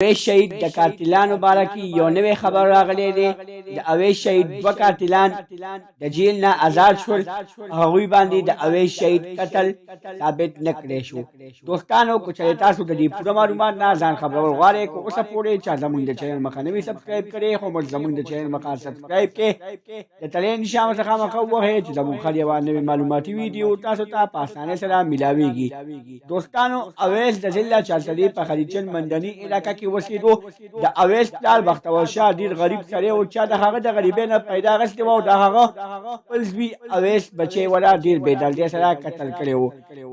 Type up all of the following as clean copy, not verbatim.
اویس شهید د قاتلانو باره کې یو نوی خبر راغلی دی. د اویس شهید دوه قاتلان د جیل نه آزاد شول. هغوی باندې د اویس شهید قتل ثابت نه کړی شو. دوستانو که چېرې تاسو د دې پوره معلومات نه ځان خبرول غواړئ، که اوسه پورې چا زموږ د چینل مخه نه وي سبسکرایب کړی، خو موږ زموږ د چینل مخه سبسکرایب کړئ، د تلې نښان ورڅخه مخه ووهئ چې زموږ هر یوه نوې معلوماتي ویډیو تاسو ته په اسانۍ سره میلاویږي. دوستانو، اویس د ضلع چارسدي په خلیچن مندني علاقه کې اوسېدو. د اویس پلار بختور شاه ډېر غریب سړی و، چا د هغه د غریبۍ نه پیدا اخیستې وه او د هغه خپل زوی اویس بچی ولا ډېر بېدردۍ سره قتل کړی و.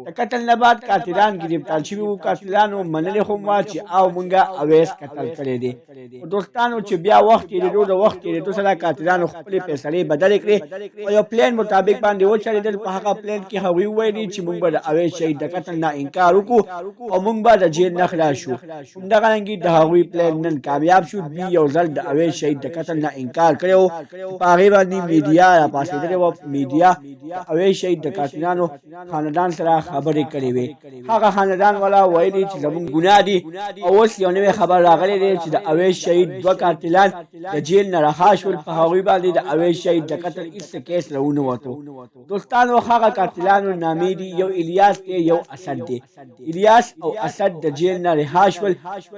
د قتل نه بعد قاتلان ګرفتار شوي وو. قاتلانو منلې هم وه چې او مونږه اویس قتل کړی دی. دوستانو چې بیا وخت تېرېدو د وخت تېرېدو سره قاتلانو خپلې فیصلې بدلې کړې او یو پلان مطابق باندې وچلېدل. په هغه پلان کې هغوی وویلي چې مونږ به د اویس شهید د قتل نه انکار وکړو او مونږ به د جیل نه خلاص شو. همدغرانګې د هغوی پلان نن کامیاب شو. دوی یو ځل د اویس شهید د قتل نه انکار کړی و. په هغې باندې میډیا راپاڅېدلې وه. میډیا د اویس شهید د قاتلانو خاندان سره خبرې کړې وې. هغه خاندان والا ویلي چې زموږ ګناه دي او اوس یو نوی خبر راغلی دی چې د اویس شهید دوه قاتلان د جیل نه رها شول. په هغوی باندې د اویس شهید د قتل هېڅ کیس راونوتو. دوستانو، هغه قاتلانو نامې دي، یو الیاس دی، یو اسد دی. الیاس او اسد د جیل نه رها شول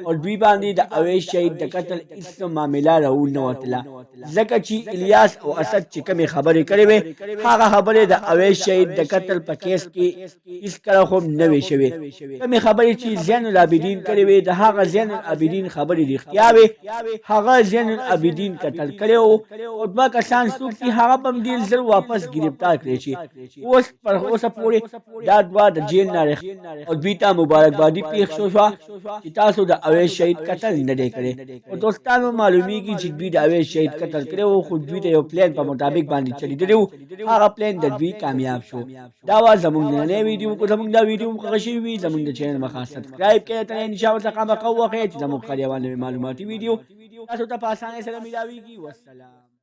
او دوی باندې د اویس شهید د قتل هېڅ معامله راونوتله، ځکه چې الیاس او اسد چې کومې خبرې کړې وې هغه خبرې د اویس شهید د قتل په کیس کې هېڅکله هم نه وې شوې. کومې خبرې چې زین العابدین کړې وې د هغه زین العابدین خبرې رښتیا وې. هغه زین العابدین قتل کړی و او دوه کسان څوک چې هغه به هم ډېر ژر واپس ګرفتار کړی شي. اوس پر اوسه پورې دا دوه د جیل نه او دوی ته مبارکبادي پېښ شوه چې تاسو د اویس شهید قتل نه دی کړی. او دوستانو، معلومیږي چې دوی د اویس شهید قتل کړی و، خو دوی د یو پلان په مطابق باندې چلیدلی و. هغه پلان د دوی کامیاب شو. دا وه زموږ نننۍ ویډیو. که زموږ دا ویډیو مو خوښه شوې وي زموږ د چینل مخه سبسکرایب کړئ، د تلې نښان ورڅخه مخه ووهئ چې زموږ هر یوه نوې معلوماتي ویډیو تاسو ته په اسانۍ سره میلاویږي. والسلام.